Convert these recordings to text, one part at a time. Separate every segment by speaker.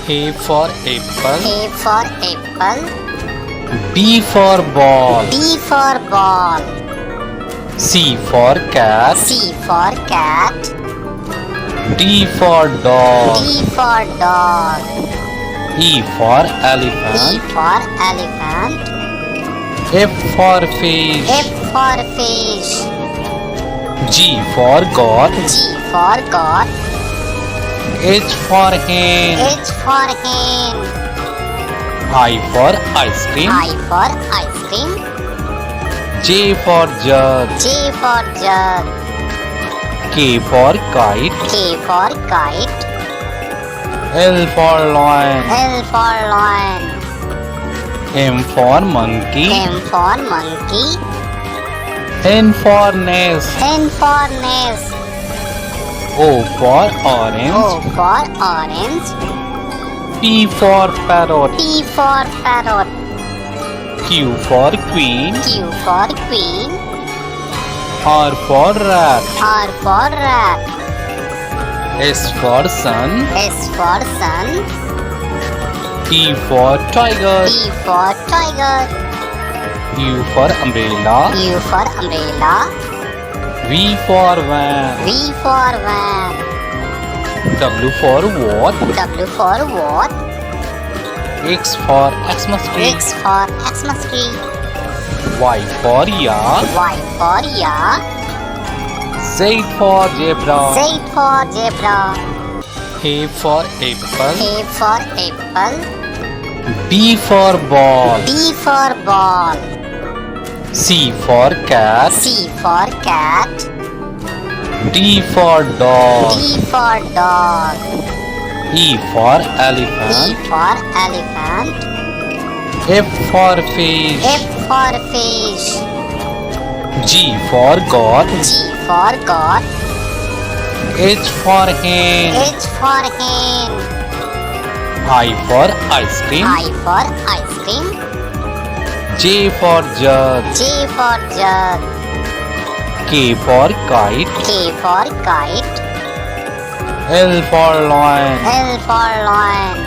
Speaker 1: A for apple.
Speaker 2: A for apple.
Speaker 1: B for ball.
Speaker 2: B for ball.
Speaker 1: C for cat.
Speaker 2: C for cat.
Speaker 1: D for dog.
Speaker 2: D for dog.
Speaker 1: E for
Speaker 2: E
Speaker 1: elephant.
Speaker 2: for elephant.
Speaker 1: F for fish.
Speaker 2: F for fish.
Speaker 1: G for goat.
Speaker 2: G for goat.
Speaker 1: H for hen.
Speaker 2: H for hen.
Speaker 1: I for ice cream.
Speaker 2: I for ice cream.
Speaker 1: J for jug.
Speaker 2: J for jug.
Speaker 1: K for kite.
Speaker 2: K for kite.
Speaker 1: L for lion.
Speaker 2: L for lion.
Speaker 1: M for monkey.
Speaker 2: M for monkey.
Speaker 1: N for nest.
Speaker 2: N for nest.
Speaker 1: O for orange.
Speaker 2: O for orange.
Speaker 1: P for parrot.
Speaker 2: P for parrot.
Speaker 1: Q for queen.
Speaker 2: Q for queen.
Speaker 1: R for rat.
Speaker 2: R for rat.
Speaker 1: S for sun.
Speaker 2: S for sun.
Speaker 1: T for tiger.
Speaker 2: T for tiger.
Speaker 1: U for umbrella.
Speaker 2: U for umbrella.
Speaker 1: V for van.
Speaker 2: V for van.
Speaker 1: W for what?
Speaker 2: W for what?
Speaker 1: X for Xmas tree.
Speaker 2: X for Xmas tree.
Speaker 1: Y for yak.
Speaker 2: Y for yak.
Speaker 1: Z for zebra.
Speaker 2: Z for zebra.
Speaker 1: A for apple.
Speaker 2: A for apple.
Speaker 1: B for ball.
Speaker 2: B for ball.
Speaker 1: C for cat.
Speaker 2: C for cat.
Speaker 1: D for dog.
Speaker 2: D for dog.
Speaker 1: E for
Speaker 2: E
Speaker 1: elephant.
Speaker 2: for elephant.
Speaker 1: F for fish.
Speaker 2: F for fish.
Speaker 1: G for goat.
Speaker 2: G for goat.
Speaker 1: H for hen.
Speaker 2: H for hen.
Speaker 1: I for ice cream.
Speaker 2: I for ice cream.
Speaker 1: J for jug.
Speaker 2: J for jug.
Speaker 1: K for kite.
Speaker 2: K for kite.
Speaker 1: L for lion.
Speaker 2: L for lion.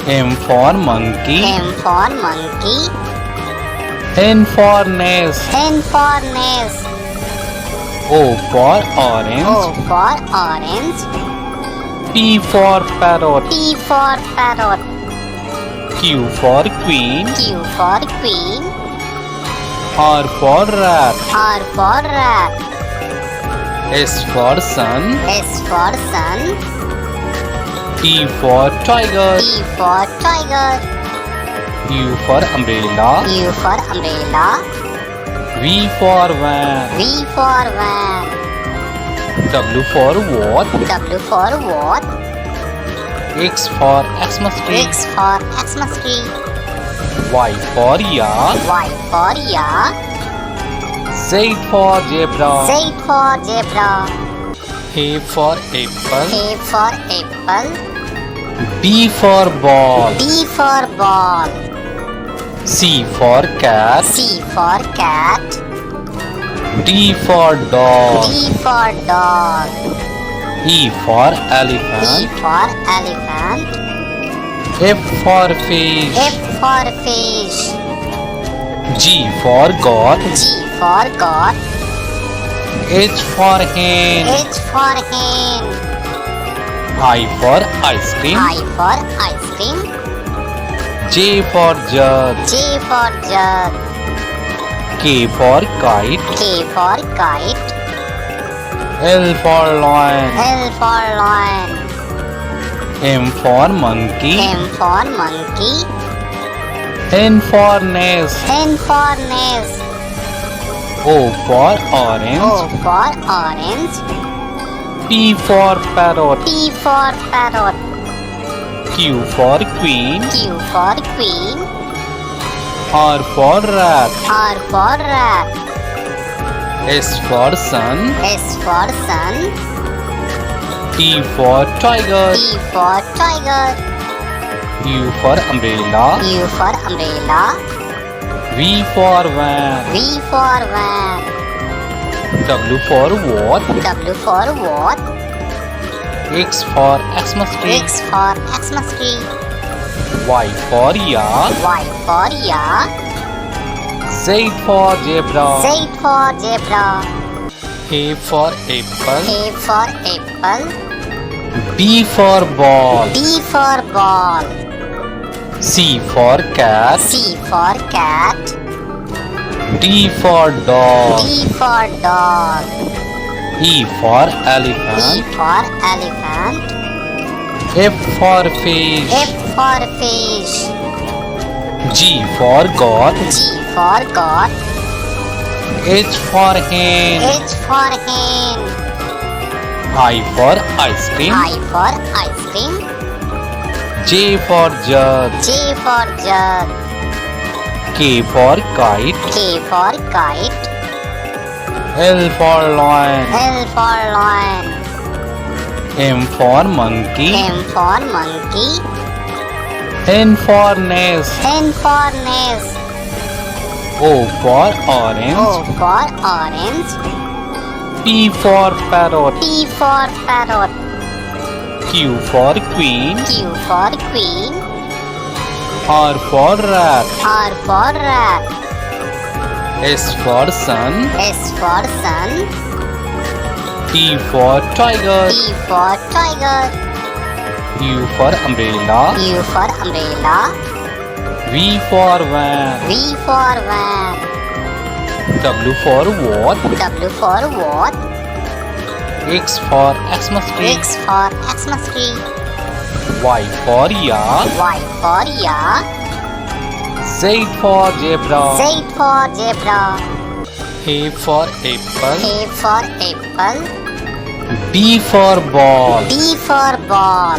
Speaker 1: M for monkey.
Speaker 2: M for monkey.
Speaker 1: N for nest.
Speaker 2: N for nest.
Speaker 1: O for orange.
Speaker 2: O for orange.
Speaker 1: P for parrot.
Speaker 2: P for parrot.
Speaker 1: Q for queen.
Speaker 2: Q for queen.
Speaker 1: R for rat.
Speaker 2: R for rat.
Speaker 1: S for sun.
Speaker 2: S for sun.
Speaker 1: T for tiger.
Speaker 2: T for tiger.
Speaker 1: U for umbrella.
Speaker 2: U for umbrella.
Speaker 1: V for van.
Speaker 2: V for van.
Speaker 1: W for what?
Speaker 2: W for what?
Speaker 1: X for Xmas tree.
Speaker 2: X for Xmas tree.
Speaker 1: Y for yak.
Speaker 2: Y for yak.
Speaker 1: Z for zebra.
Speaker 2: Z for zebra.
Speaker 1: A for apple.
Speaker 2: A for apple.
Speaker 1: B for ball.
Speaker 2: B for ball.
Speaker 1: C for cat.
Speaker 2: C for cat.
Speaker 1: D for dog.
Speaker 2: D for dog.
Speaker 1: E for
Speaker 2: E
Speaker 1: elephant.
Speaker 2: for elephant.
Speaker 1: F for fish.
Speaker 2: F for fish.
Speaker 1: G for goat.
Speaker 2: G for goat.
Speaker 1: H for hen.
Speaker 2: H for hen.
Speaker 1: I for ice cream.
Speaker 2: I for ice cream.
Speaker 1: J for jug.
Speaker 2: J for jug.
Speaker 1: K for kite.
Speaker 2: K for kite.
Speaker 1: L for lion.
Speaker 2: L for lion.
Speaker 1: M for monkey.
Speaker 2: M for monkey.
Speaker 1: N for nest.
Speaker 2: N for nest.
Speaker 1: O for orange.
Speaker 2: O for orange.
Speaker 1: P for parrot.
Speaker 2: P for parrot.
Speaker 1: Q for queen.
Speaker 2: Q for queen.
Speaker 1: R for rat.
Speaker 2: R for rat.
Speaker 1: S for sun.
Speaker 2: S for sun.
Speaker 1: T for tiger.
Speaker 2: T for tiger.
Speaker 1: U for umbrella.
Speaker 2: U for umbrella.
Speaker 1: V for van.
Speaker 2: V for van.
Speaker 1: W for what?
Speaker 2: W for what?
Speaker 1: X for Xmas tree.
Speaker 2: X for Xmas tree.
Speaker 1: Y for yak.
Speaker 2: Y for yak.
Speaker 1: Z for zebra.
Speaker 2: Z for zebra.
Speaker 1: A for apple.
Speaker 2: A for apple.
Speaker 1: B for ball.
Speaker 2: B for ball.
Speaker 1: C for cat.
Speaker 2: C for cat.
Speaker 1: D for dog.
Speaker 2: D for dog.
Speaker 1: E for
Speaker 2: E
Speaker 1: elephant.
Speaker 2: for elephant.
Speaker 1: F for fish.
Speaker 2: F for fish.
Speaker 1: G for goat.
Speaker 2: G for goat.
Speaker 1: H for hen.
Speaker 2: H for hen.
Speaker 1: I for ice cream.
Speaker 2: I for ice cream.
Speaker 1: J for jug.
Speaker 2: J for jug.
Speaker 1: K for kite.
Speaker 2: K for kite.
Speaker 1: L for lion.
Speaker 2: L for lion.
Speaker 1: M for monkey.
Speaker 2: M for monkey.
Speaker 1: N for nest.
Speaker 2: N for nest.
Speaker 1: O for orange.
Speaker 2: O for orange.
Speaker 1: P for parrot.
Speaker 2: P for parrot.
Speaker 1: Q for queen.
Speaker 2: Q for queen.
Speaker 1: R for rat.
Speaker 2: R for rat.
Speaker 1: S for sun.
Speaker 2: S for sun.
Speaker 1: T for tiger.
Speaker 2: T for tiger.
Speaker 1: U for umbrella.
Speaker 2: U for umbrella.
Speaker 1: V for van.
Speaker 2: V for van.
Speaker 1: W for what?
Speaker 2: W for what?
Speaker 1: X for Xmas tree.
Speaker 2: X for Xmas tree.
Speaker 1: Y for yak.
Speaker 2: Y for yak.
Speaker 1: Z for zebra.
Speaker 2: Z for zebra.
Speaker 1: A for apple.
Speaker 2: A for apple.
Speaker 1: B for ball.
Speaker 2: B for ball.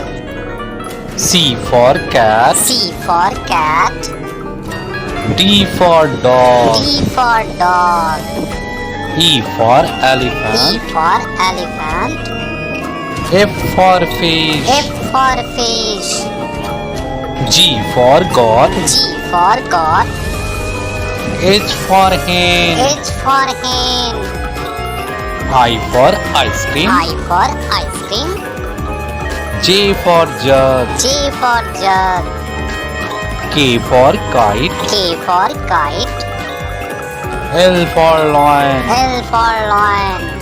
Speaker 1: C for cat.
Speaker 2: C for cat.
Speaker 1: D for dog.
Speaker 2: D for dog.
Speaker 1: E for
Speaker 2: E
Speaker 1: elephant.
Speaker 2: for elephant.
Speaker 1: F for fish.
Speaker 2: F for fish.
Speaker 1: G for goat.
Speaker 2: G for goat.
Speaker 1: H for hen.
Speaker 2: H for hen.
Speaker 1: I for ice cream.
Speaker 2: I for ice cream.
Speaker 1: J for jug.
Speaker 2: J for jug.
Speaker 1: K for kite.
Speaker 2: K for kite.
Speaker 1: L for lion.
Speaker 2: L for lion.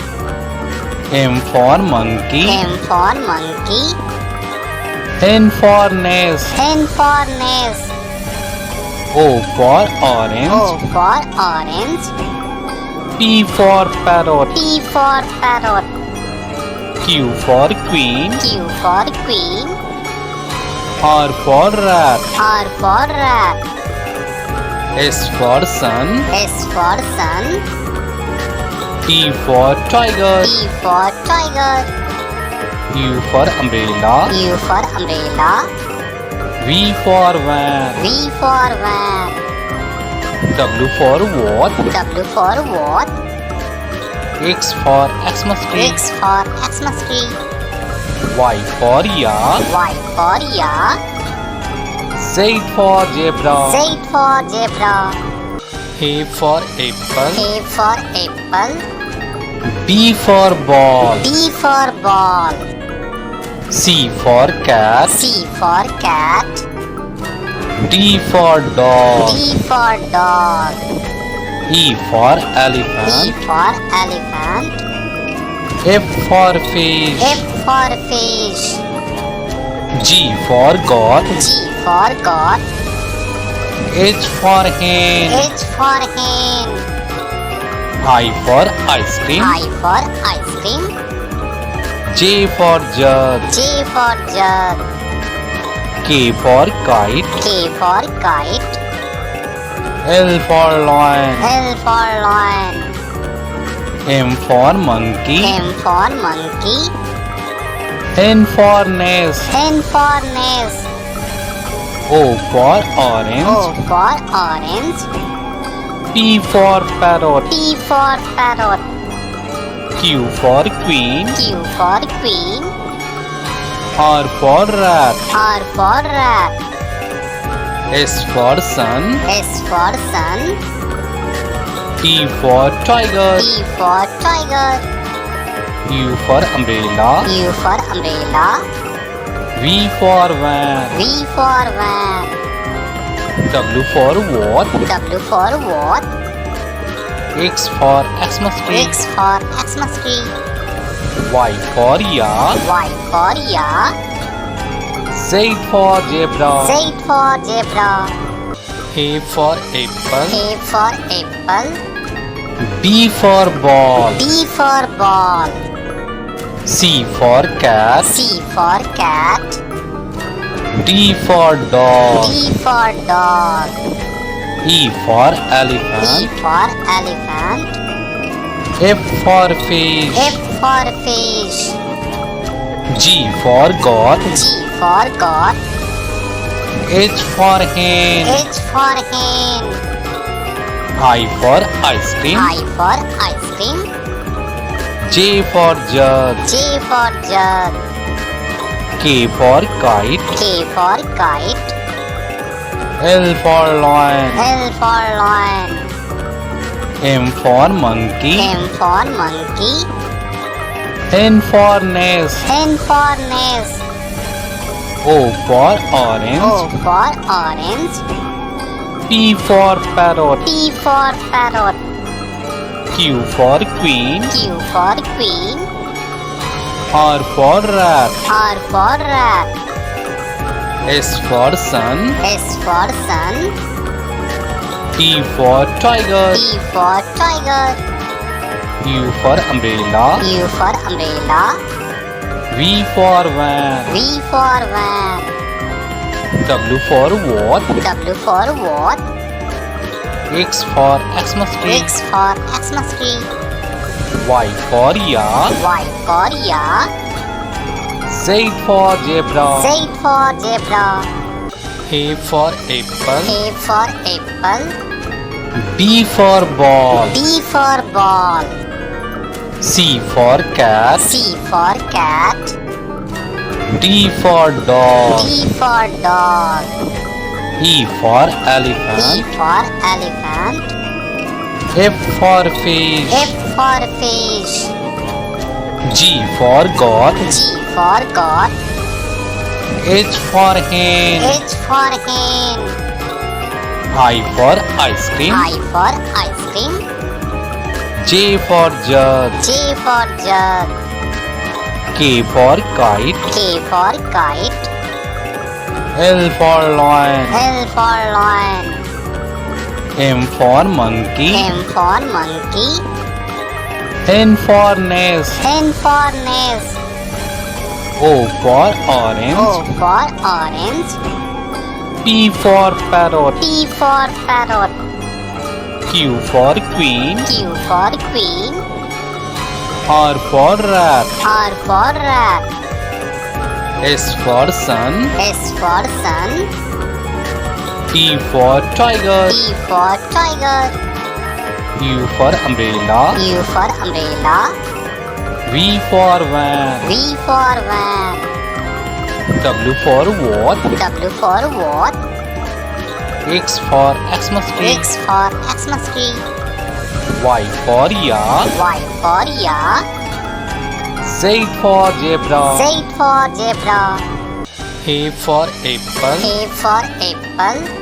Speaker 1: M for monkey.
Speaker 2: M for monkey.
Speaker 1: N for nest.
Speaker 2: N for nest.
Speaker 1: O for orange.
Speaker 2: O for orange.
Speaker 1: P for parrot.
Speaker 2: P for parrot.
Speaker 1: Q for queen.
Speaker 2: Q for queen.
Speaker 1: R for rat.
Speaker 2: R for rat.
Speaker 1: S for sun.
Speaker 2: S for sun.
Speaker 1: T for tiger.
Speaker 2: T for tiger.
Speaker 1: U for umbrella.
Speaker 2: U for umbrella.
Speaker 1: V for van.
Speaker 2: V for van.
Speaker 1: W for what?
Speaker 2: W for what?
Speaker 1: X for Xmas tree.
Speaker 2: X for Xmas tree.
Speaker 1: Y for yak.
Speaker 2: Y for yak.
Speaker 1: Z for zebra.
Speaker 2: Z for zebra.
Speaker 1: A for apple.
Speaker 2: A for apple.
Speaker 1: B for ball.
Speaker 2: B for ball.
Speaker 1: C for cat.
Speaker 2: C for cat.
Speaker 1: D for dog.
Speaker 2: D for dog.
Speaker 1: E for
Speaker 2: E
Speaker 1: elephant.
Speaker 2: for elephant.
Speaker 1: F for fish.
Speaker 2: F for fish.
Speaker 1: G for goat.
Speaker 2: G for goat.
Speaker 1: H for hen.
Speaker 2: H for hen.
Speaker 1: I for ice cream.
Speaker 2: I for ice cream.
Speaker 1: J for jug.
Speaker 2: J for jug.
Speaker 1: K for kite.
Speaker 2: K for kite.
Speaker 1: L for lion.
Speaker 2: L for lion.
Speaker 1: M for monkey.
Speaker 2: M for monkey.
Speaker 1: N for nest.
Speaker 2: N for nest.
Speaker 1: O for orange.
Speaker 2: O for orange.
Speaker 1: P for parrot.
Speaker 2: P for parrot.
Speaker 1: Q for queen.
Speaker 2: Q for queen.
Speaker 1: R for rat.
Speaker 2: R for rat.
Speaker 1: S for sun.
Speaker 2: S for sun.
Speaker 1: T for tiger.
Speaker 2: T for tiger.
Speaker 1: U for umbrella.
Speaker 2: U for umbrella.
Speaker 1: V for van.
Speaker 2: V for van.
Speaker 1: W for what?
Speaker 2: W for what?
Speaker 1: X for Xmas tree.
Speaker 2: X for Xmas tree.
Speaker 1: Y for yak.
Speaker 2: Y for yak.
Speaker 1: Z for zebra.
Speaker 2: Z for zebra.
Speaker 1: A for apple.
Speaker 2: A for apple.
Speaker 1: B for ball.
Speaker 2: B for ball.
Speaker 1: C for cat.
Speaker 2: C for cat.
Speaker 1: D for dog.
Speaker 2: D for dog.
Speaker 1: E for
Speaker 2: E
Speaker 1: elephant.
Speaker 2: for elephant.
Speaker 1: F for fish.
Speaker 2: F for fish.
Speaker 1: G for goat.
Speaker 2: G for goat.
Speaker 1: H for hen.
Speaker 2: H for hen.
Speaker 1: I for ice cream.
Speaker 2: I for ice cream.
Speaker 1: J for jug.
Speaker 2: J for jug.
Speaker 1: K for kite.
Speaker 2: K for kite.
Speaker 1: L for lion.
Speaker 2: L for lion.
Speaker 1: M for monkey.
Speaker 2: M for monkey.
Speaker 1: N for nest.
Speaker 2: N for nest.
Speaker 1: O for orange.
Speaker 2: O for orange.
Speaker 1: P for parrot.
Speaker 2: P for parrot.
Speaker 1: Q for queen.
Speaker 2: Q for queen.
Speaker 1: R for rat.
Speaker 2: R for rat.
Speaker 1: S for sun.
Speaker 2: S for sun.
Speaker 1: T for tiger.
Speaker 2: T for tiger.
Speaker 1: U for umbrella.
Speaker 2: U for umbrella.
Speaker 1: V for van.
Speaker 2: V for van.
Speaker 1: W for what?
Speaker 2: W for what?
Speaker 1: X for Xmas tree.
Speaker 2: X for Xmas tree.
Speaker 1: Y for yak.
Speaker 2: Y for yak.
Speaker 1: Z for zebra.
Speaker 2: Z for zebra.
Speaker 1: A for apple.
Speaker 2: A for apple.
Speaker 1: B for ball.
Speaker 2: B for ball.
Speaker 1: C for cat.
Speaker 2: C for cat.
Speaker 1: D for dog.
Speaker 2: D for dog.
Speaker 1: E for
Speaker 2: E
Speaker 1: elephant.
Speaker 2: for elephant.
Speaker 1: F for fish.
Speaker 2: F for fish.
Speaker 1: G for goat.
Speaker 2: G for goat.
Speaker 1: H for hen.
Speaker 2: H for hen.
Speaker 1: I for ice cream.
Speaker 2: I for ice cream.
Speaker 1: J for jug.
Speaker 2: J for jug.
Speaker 1: K for kite.
Speaker 2: K for kite.
Speaker 1: L for lion.
Speaker 2: L for lion.
Speaker 1: M for monkey.
Speaker 2: M for monkey.
Speaker 1: N for nest.
Speaker 2: N for nest.
Speaker 1: O for orange.
Speaker 2: O for orange.
Speaker 1: P for parrot.
Speaker 2: P for parrot.
Speaker 1: Q for queen.
Speaker 2: Q for queen.
Speaker 1: R for rat.
Speaker 2: R for rat.
Speaker 1: S for sun.
Speaker 2: S for sun.
Speaker 1: T for tiger.
Speaker 2: T for tiger.
Speaker 1: U for umbrella.
Speaker 2: U for umbrella.
Speaker 1: V for van.
Speaker 2: V for van.
Speaker 1: W for what?
Speaker 2: W for what?
Speaker 1: X for Xmas tree.
Speaker 2: X for Xmas tree.
Speaker 1: Y for yak.
Speaker 2: Y for yak.
Speaker 1: Z for zebra.
Speaker 2: Z for zebra.
Speaker 1: A for apple.
Speaker 2: A for apple.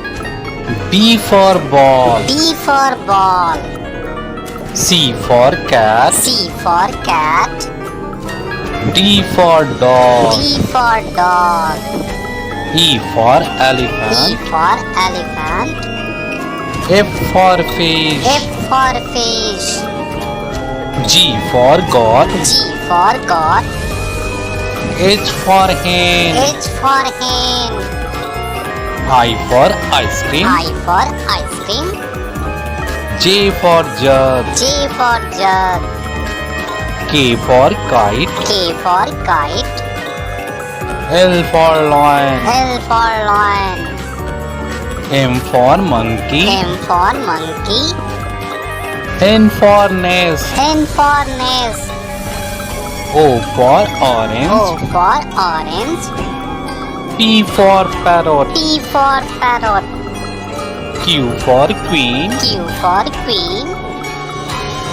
Speaker 1: B for ball.
Speaker 2: B for ball.
Speaker 1: C for cat.
Speaker 2: C for cat.
Speaker 1: D for dog.
Speaker 2: D for dog.
Speaker 1: E for
Speaker 2: E
Speaker 1: elephant.
Speaker 2: for elephant.
Speaker 1: F for fish.
Speaker 2: F for fish.
Speaker 1: G for goat.
Speaker 2: G for goat.
Speaker 1: H for hen.
Speaker 2: H for hen.
Speaker 1: I for ice cream.
Speaker 2: I for ice cream.
Speaker 1: J for jug.
Speaker 2: J for jug.
Speaker 1: K for kite.
Speaker 2: K for kite.
Speaker 1: L for lion.
Speaker 2: L for lion.
Speaker 1: M for monkey.
Speaker 2: M for monkey.
Speaker 1: N for nest.
Speaker 2: N for nest.
Speaker 1: O for orange.
Speaker 2: O for orange.
Speaker 1: P for parrot.
Speaker 2: P for parrot.
Speaker 1: Q for queen.
Speaker 2: Q for queen.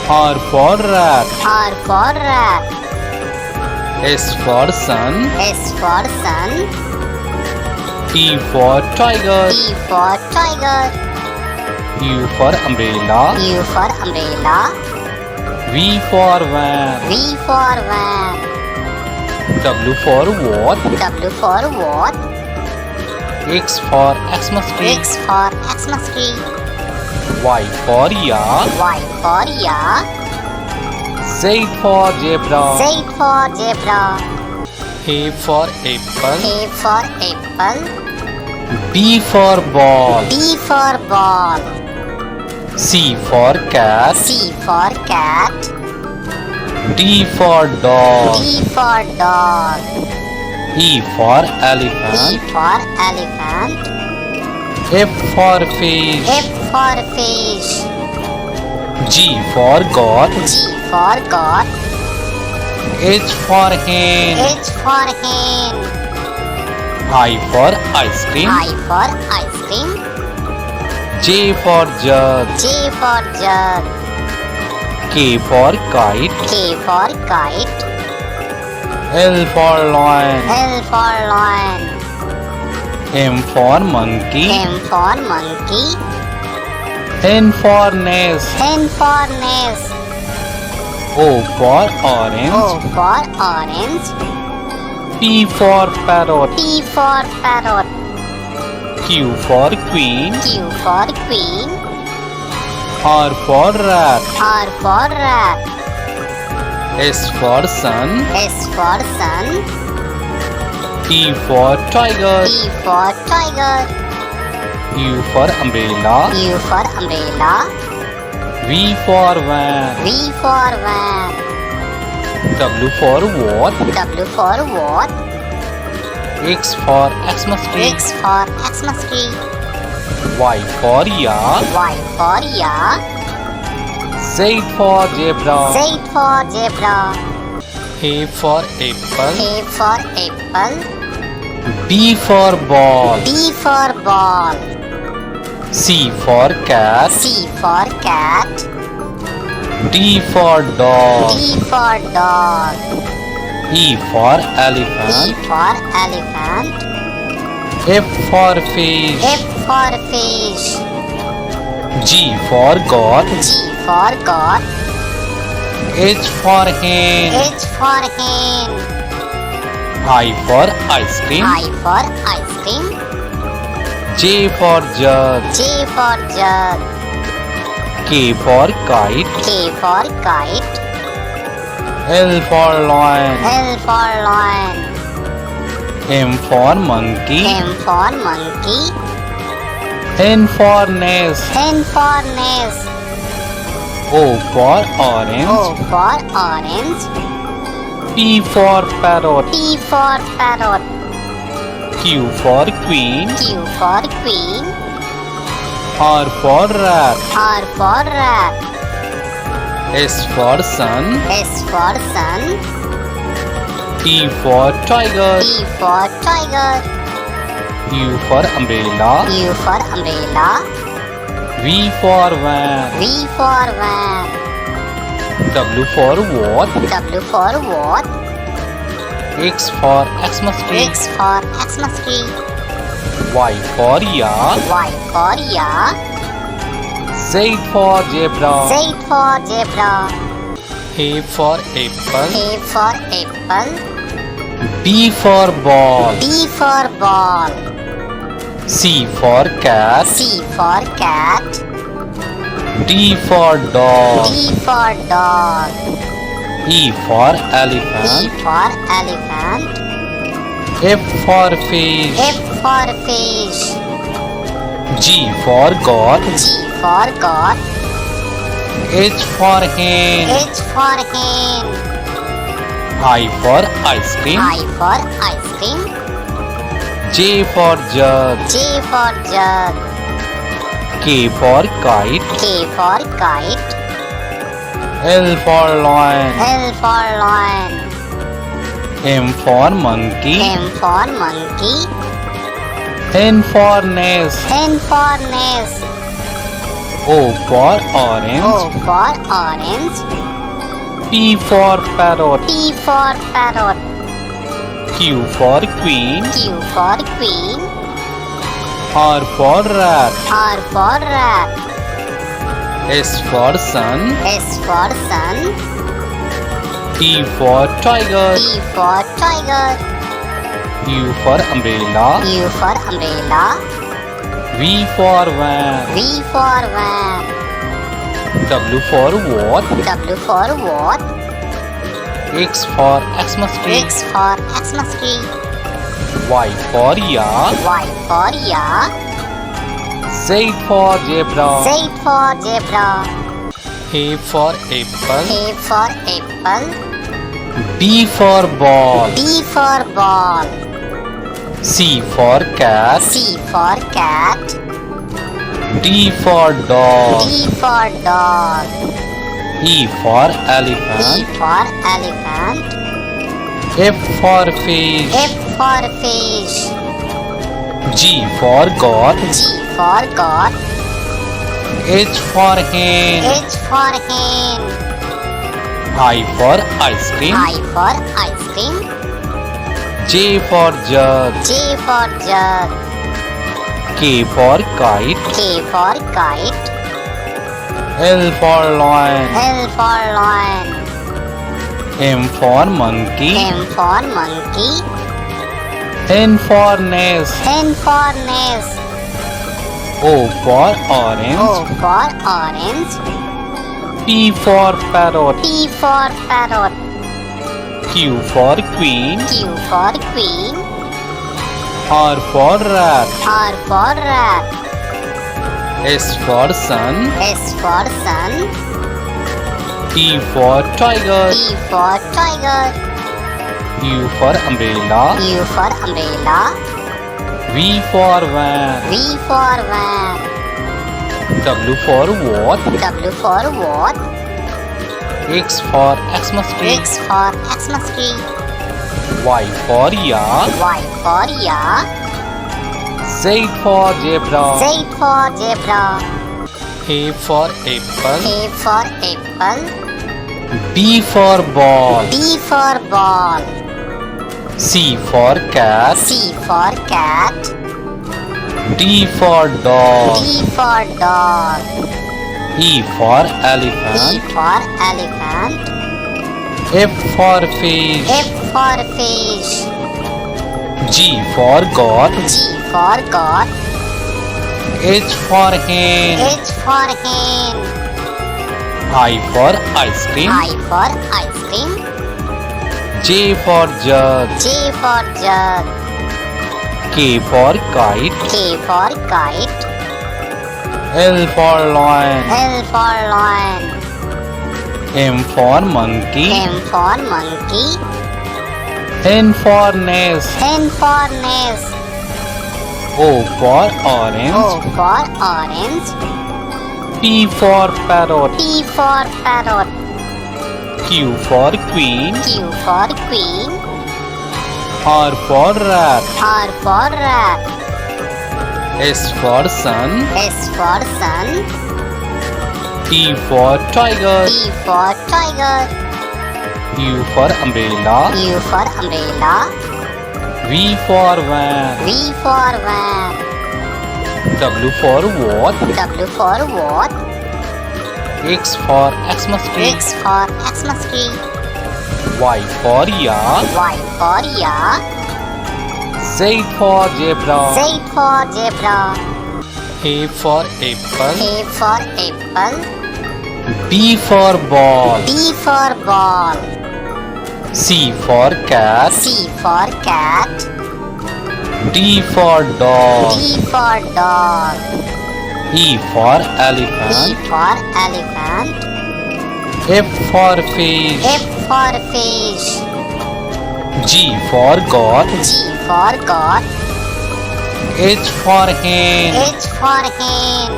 Speaker 1: R for rat.
Speaker 2: R for rat.
Speaker 1: S for sun.
Speaker 2: S for sun.
Speaker 1: T for tiger.
Speaker 2: T for tiger.
Speaker 1: U for umbrella.
Speaker 2: U for umbrella.
Speaker 1: V for van.
Speaker 2: V for van.
Speaker 1: W for what?
Speaker 2: W for what?
Speaker 1: X for Xmas tree.
Speaker 2: X for Xmas tree.
Speaker 1: Y for yak.
Speaker 2: Y for yak.
Speaker 1: Z for zebra.
Speaker 2: Z for zebra.
Speaker 1: A for apple.
Speaker 2: A for apple.
Speaker 1: B for ball.
Speaker 2: B for ball.
Speaker 1: C for cat.
Speaker 2: C for cat.
Speaker 1: D for dog.
Speaker 2: D for dog.
Speaker 1: E for
Speaker 2: E
Speaker 1: elephant.
Speaker 2: for elephant.
Speaker 1: F for fish.
Speaker 2: F for fish.
Speaker 1: G for goat.
Speaker 2: G for goat.
Speaker 1: H for hen.
Speaker 2: H for hen.
Speaker 1: I for ice cream.
Speaker 2: I for ice cream.
Speaker 1: J for jug.
Speaker 2: J for jug.
Speaker 1: K for kite.
Speaker 2: K for kite.
Speaker 1: L for lion.
Speaker 2: L for lion.
Speaker 1: M for monkey.
Speaker 2: M for monkey.
Speaker 1: N for nest.
Speaker 2: N for nest.
Speaker 1: O for orange.
Speaker 2: O for orange.
Speaker 1: P for parrot.
Speaker 2: P for parrot.
Speaker 1: Q for queen.
Speaker 2: Q for queen.
Speaker 1: R for rat.
Speaker 2: R for rat.
Speaker 1: S for sun.
Speaker 2: S for sun.
Speaker 1: T for tiger.
Speaker 2: T for tiger.
Speaker 1: U for umbrella.
Speaker 2: U for umbrella.
Speaker 1: V for van.
Speaker 2: V for van.
Speaker 1: W for what?
Speaker 2: W for what?
Speaker 1: X for Xmas tree.
Speaker 2: X for Xmas tree.
Speaker 1: Y for yak.
Speaker 2: Y for yak.
Speaker 1: Z for zebra.
Speaker 2: Z for zebra.
Speaker 1: A for apple.
Speaker 2: A for apple.
Speaker 1: B for ball.
Speaker 2: B for ball.
Speaker 1: C for cat.
Speaker 2: C for cat.
Speaker 1: D for dog.
Speaker 2: D for dog.
Speaker 1: E for
Speaker 2: E
Speaker 1: elephant.
Speaker 2: for elephant.
Speaker 1: F for fish.
Speaker 2: F for fish.
Speaker 1: G for goat.
Speaker 2: G for goat.
Speaker 1: H for hen.
Speaker 2: H for hen.
Speaker 1: I for ice cream.
Speaker 2: I for ice cream.
Speaker 1: J for jug.
Speaker 2: J for jug.
Speaker 1: K for kite.
Speaker 2: K for kite.
Speaker 1: L for lion.
Speaker 2: L for lion.
Speaker 1: M for monkey.
Speaker 2: M for monkey.
Speaker 1: N for nest.
Speaker 2: N for nest.
Speaker 1: O for orange.
Speaker 2: O for orange.
Speaker 1: P for parrot.
Speaker 2: P for parrot.
Speaker 1: Q for queen.
Speaker 2: Q for queen.
Speaker 1: R for rat.
Speaker 2: R for rat.
Speaker 1: S for sun.
Speaker 2: S for sun.
Speaker 1: T for tiger.
Speaker 2: T for tiger.
Speaker 1: U for umbrella.
Speaker 2: U for umbrella.
Speaker 1: V for van.
Speaker 2: V for van.
Speaker 1: W for what?
Speaker 2: W for what?
Speaker 1: X for Xmas tree.
Speaker 2: X for Xmas tree.
Speaker 1: Y for yak.
Speaker 2: Y for yak.
Speaker 1: Z for zebra.
Speaker 2: Z for zebra.
Speaker 1: A for apple.
Speaker 2: A for apple.
Speaker 1: B for ball.
Speaker 2: B for ball.
Speaker 1: C for cat.
Speaker 2: C for cat.
Speaker 1: D for dog.
Speaker 2: D for dog.
Speaker 1: E for
Speaker 2: E
Speaker 1: elephant.
Speaker 2: for elephant.
Speaker 1: F for fish.
Speaker 2: F for fish.
Speaker 1: G for goat.
Speaker 2: G for goat.
Speaker 1: H for hen.
Speaker 2: H for hen.
Speaker 1: I for ice cream.
Speaker 2: I for ice cream.
Speaker 1: J for jug.
Speaker 2: J for jug.
Speaker 1: K for kite.
Speaker 2: K for kite.
Speaker 1: L for lion.
Speaker 2: L for lion.
Speaker 1: M for monkey.
Speaker 2: M for monkey.
Speaker 1: N for nest.
Speaker 2: N for nest.
Speaker 1: O for orange.
Speaker 2: O for orange.
Speaker 1: P for parrot.
Speaker 2: P for parrot.
Speaker 1: Q for queen.
Speaker 2: Q for queen.
Speaker 1: R for rat.
Speaker 2: R for rat.
Speaker 1: S for sun.
Speaker 2: S for sun.
Speaker 1: T for tiger.
Speaker 2: T for tiger.
Speaker 1: U for umbrella.
Speaker 2: U for umbrella.
Speaker 1: V for van.
Speaker 2: V for van.
Speaker 1: W for what?
Speaker 2: W for what?
Speaker 1: X for Xmas tree.
Speaker 2: X for Xmas tree.
Speaker 1: Y for yak.
Speaker 2: Y for yak.
Speaker 1: Z for zebra.
Speaker 2: Z for zebra.
Speaker 1: A for apple.
Speaker 2: A for apple.
Speaker 1: B for ball.
Speaker 2: B for ball.
Speaker 1: C for cat.
Speaker 2: C for cat.
Speaker 1: D for dog.
Speaker 2: D for dog.
Speaker 1: E for
Speaker 2: E
Speaker 1: elephant.
Speaker 2: for elephant.
Speaker 1: F for fish.
Speaker 2: F for fish.
Speaker 1: G for god.
Speaker 2: G for god.
Speaker 1: H for hen.
Speaker 2: H for hen.
Speaker 1: I for ice cream.
Speaker 2: I for ice cream.
Speaker 1: J for jug.
Speaker 2: J for jug.
Speaker 1: K for kite.
Speaker 2: K for kite.
Speaker 1: L for lion.
Speaker 2: L for lion.
Speaker 1: M for monkey.
Speaker 2: M for monkey.
Speaker 1: N for nest.
Speaker 2: N for nest.
Speaker 1: O for orange.
Speaker 2: O for orange.
Speaker 1: P for parrot.
Speaker 2: P for parrot.
Speaker 1: Q for queen.
Speaker 2: Q for queen.
Speaker 1: R for rat.
Speaker 2: R for rat.
Speaker 1: S for sun.
Speaker 2: S for sun.
Speaker 1: T for tiger.
Speaker 2: T for tiger.
Speaker 1: U for umbrella.
Speaker 2: U for umbrella.
Speaker 1: V for van.
Speaker 2: V for van.
Speaker 1: W for what?
Speaker 2: W for what?
Speaker 1: X for Xmas tree.
Speaker 2: X for Xmas tree.
Speaker 1: Y for yak.
Speaker 2: Y for yak.
Speaker 1: Z for zebra.
Speaker 2: Z for zebra.
Speaker 1: A for apple.
Speaker 2: A for apple.
Speaker 1: B for ball.
Speaker 2: B for ball.
Speaker 1: C for cat.
Speaker 2: C for cat.
Speaker 1: D for dog.
Speaker 2: D for dog.
Speaker 1: E for
Speaker 2: E
Speaker 1: elephant.
Speaker 2: for elephant.
Speaker 1: F for fish.
Speaker 2: F for fish.
Speaker 1: G for god.
Speaker 2: G for god.
Speaker 1: H for hen.
Speaker 2: H for hen.
Speaker 1: I for ice cream.
Speaker 2: I for ice cream.
Speaker 1: J for jug.
Speaker 2: J for jug.
Speaker 1: K for kite.
Speaker 2: K for kite.
Speaker 1: L for lion.
Speaker 2: L for lion.
Speaker 1: M for monkey.
Speaker 2: M for monkey.
Speaker 1: N for nest.
Speaker 2: N for nest.
Speaker 1: O for orange.
Speaker 2: O for orange.
Speaker 1: P for parrot.
Speaker 2: P for parrot.
Speaker 1: Q for queen.
Speaker 2: Q for queen.
Speaker 1: R for rat.
Speaker 2: R for rat.
Speaker 1: S for sun.
Speaker 2: S for sun.
Speaker 1: T for tiger.
Speaker 2: T for tiger.
Speaker 1: U for umbrella.
Speaker 2: U for umbrella.
Speaker 1: V for van.
Speaker 2: V for van.
Speaker 1: W for what?
Speaker 2: W for what?
Speaker 1: X for Xmas tree.
Speaker 2: X for Xmas tree.
Speaker 1: Y for yak.
Speaker 2: Y for yak.
Speaker 1: Z for zebra.
Speaker 2: Z for zebra.
Speaker 1: A for apple.
Speaker 2: A for apple.
Speaker 1: B for ball.
Speaker 2: B for ball.
Speaker 1: C for cat.
Speaker 2: C for cat.
Speaker 1: D for dog.
Speaker 2: D for dog.
Speaker 1: E for
Speaker 2: E
Speaker 1: elephant.
Speaker 2: for elephant.
Speaker 1: F for fish.
Speaker 2: F for fish.
Speaker 1: G for god.
Speaker 2: G for god.
Speaker 1: H for hen.
Speaker 2: H for hen.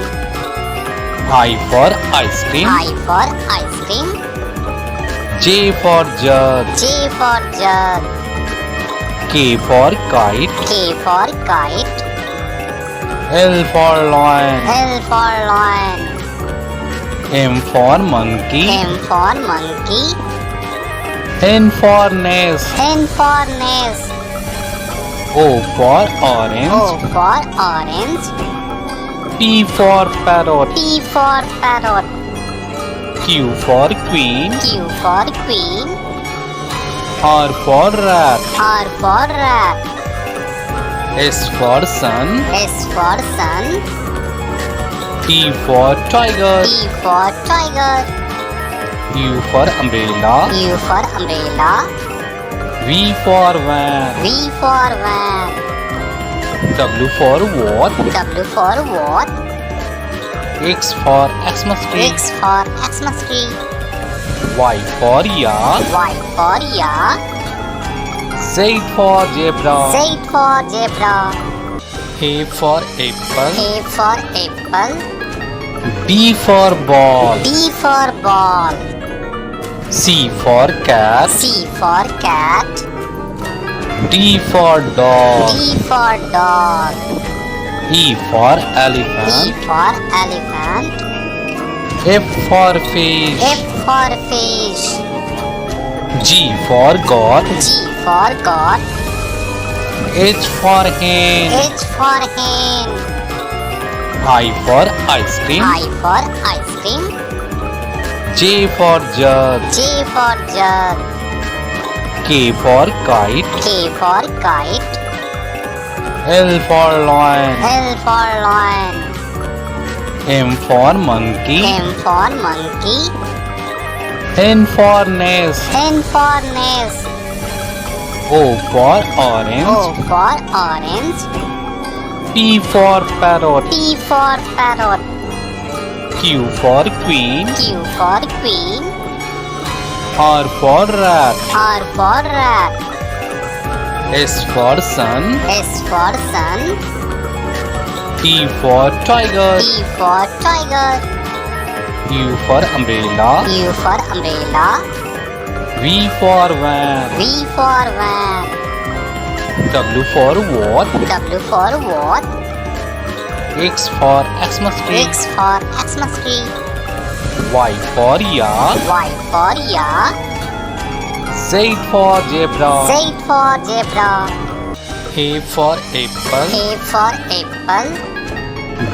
Speaker 1: I for ice cream.
Speaker 2: I for ice cream.
Speaker 1: J for jug.
Speaker 2: J for jug.
Speaker 1: K for kite.
Speaker 2: K for kite.
Speaker 1: L for lion.
Speaker 2: L for lion.
Speaker 1: M for monkey.
Speaker 2: M for monkey.
Speaker 1: N for nest.
Speaker 2: N for nest.
Speaker 1: O for
Speaker 2: O
Speaker 1: orange.
Speaker 2: for orange.
Speaker 1: P for parrot.
Speaker 2: P for parrot.
Speaker 1: Q for queen.
Speaker 2: Q for queen.
Speaker 1: R for rat.
Speaker 2: R for rat.
Speaker 1: S for sun.
Speaker 2: S for sun.
Speaker 1: T for tiger.
Speaker 2: T for tiger.
Speaker 1: U for umbrella.
Speaker 2: U for umbrella.
Speaker 1: V for van.
Speaker 2: V for van.
Speaker 1: W for what?
Speaker 2: W for what?
Speaker 1: X for Xmas tree.
Speaker 2: X for Xmas tree.
Speaker 1: Y for yak.
Speaker 2: Y for yak.
Speaker 1: Z for zebra.
Speaker 2: Z for zebra.
Speaker 1: A for apple.
Speaker 2: A for apple.
Speaker 1: B for ball.
Speaker 2: B for ball.
Speaker 1: C for cat.
Speaker 2: C for cat.
Speaker 1: D for dog.
Speaker 2: D for dog.
Speaker 1: E for
Speaker 2: E
Speaker 1: elephant.
Speaker 2: for elephant.
Speaker 1: F for fish.
Speaker 2: F for fish.
Speaker 1: G for goat.
Speaker 2: G for goat.
Speaker 1: H for hen.
Speaker 2: H for hen.
Speaker 1: I for ice cream.
Speaker 2: I for ice cream.
Speaker 1: J for jug.
Speaker 2: J for jug.
Speaker 1: K for kite.
Speaker 2: K for kite.
Speaker 1: L for lion.
Speaker 2: L for lion.
Speaker 1: M for monkey.
Speaker 2: M for monkey.
Speaker 1: N for nest.
Speaker 2: N for nest.
Speaker 1: O for orange.
Speaker 2: O for orange.
Speaker 1: P for parrot.
Speaker 2: P for parrot.
Speaker 1: Q for queen.
Speaker 2: Q for queen.
Speaker 1: R for rat.
Speaker 2: R for rat.
Speaker 1: S for sun.
Speaker 2: S for sun.
Speaker 1: T for tiger.
Speaker 2: T for tiger.
Speaker 1: U for umbrella.
Speaker 2: U for umbrella.
Speaker 1: V for van.
Speaker 2: V for van.
Speaker 1: W for what?
Speaker 2: W for what?
Speaker 1: X for Xmas tree.
Speaker 2: X for Xmas tree.
Speaker 1: Y for yak.
Speaker 2: Y for yak.
Speaker 1: Z for zebra.
Speaker 2: Z for zebra.
Speaker 1: A for apple.
Speaker 2: A for apple.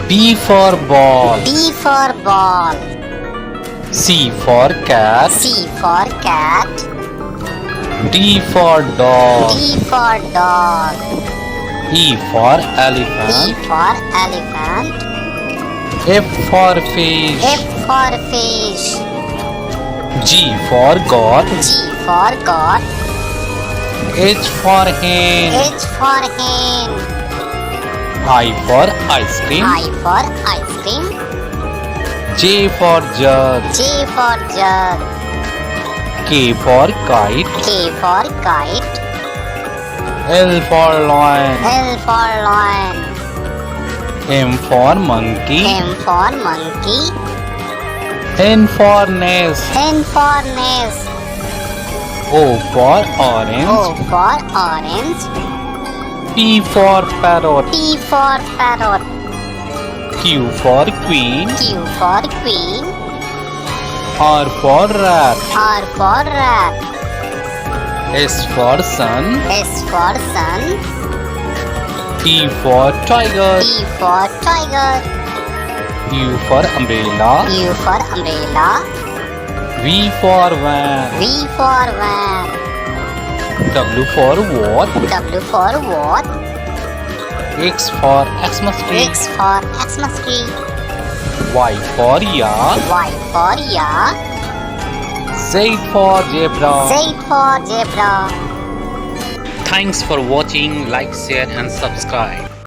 Speaker 1: B for ball.
Speaker 2: B for ball.
Speaker 1: C for cat.
Speaker 2: C for cat.
Speaker 1: D for dog.
Speaker 2: D for dog.
Speaker 1: E for
Speaker 2: E
Speaker 1: elephant.
Speaker 2: for elephant.
Speaker 1: F for fish.
Speaker 2: F for fish.
Speaker 1: G for goat.
Speaker 2: G for goat.
Speaker 1: H for hen.
Speaker 2: H for hen.
Speaker 1: I for ice cream.
Speaker 2: I for ice cream.
Speaker 1: J for jug.
Speaker 2: J for jug.
Speaker 1: K for kite.
Speaker 2: K for kite.
Speaker 1: L for lion.
Speaker 2: L for lion.
Speaker 1: M for monkey.
Speaker 2: M for monkey.
Speaker 1: N for nest.
Speaker 2: N for nest.
Speaker 1: O for orange.
Speaker 2: O for orange.
Speaker 1: P for parrot.
Speaker 2: P for parrot.
Speaker 1: Q for queen.
Speaker 2: Q for queen.
Speaker 1: R for rat.
Speaker 2: R for rat.
Speaker 1: S for sun.
Speaker 2: S for sun.
Speaker 1: T for tiger.
Speaker 2: T for tiger.
Speaker 1: U for umbrella.
Speaker 2: U for umbrella.
Speaker 1: V for van.
Speaker 2: V for van.
Speaker 1: W for what?
Speaker 2: W for what?
Speaker 1: X for Xmas tree.
Speaker 2: X for Xmas tree.
Speaker 1: Y for yak.
Speaker 2: Y for yak.
Speaker 1: Z for zebra.
Speaker 2: Z for zebra.
Speaker 1: Thanks for watching. Like, share and subscribe.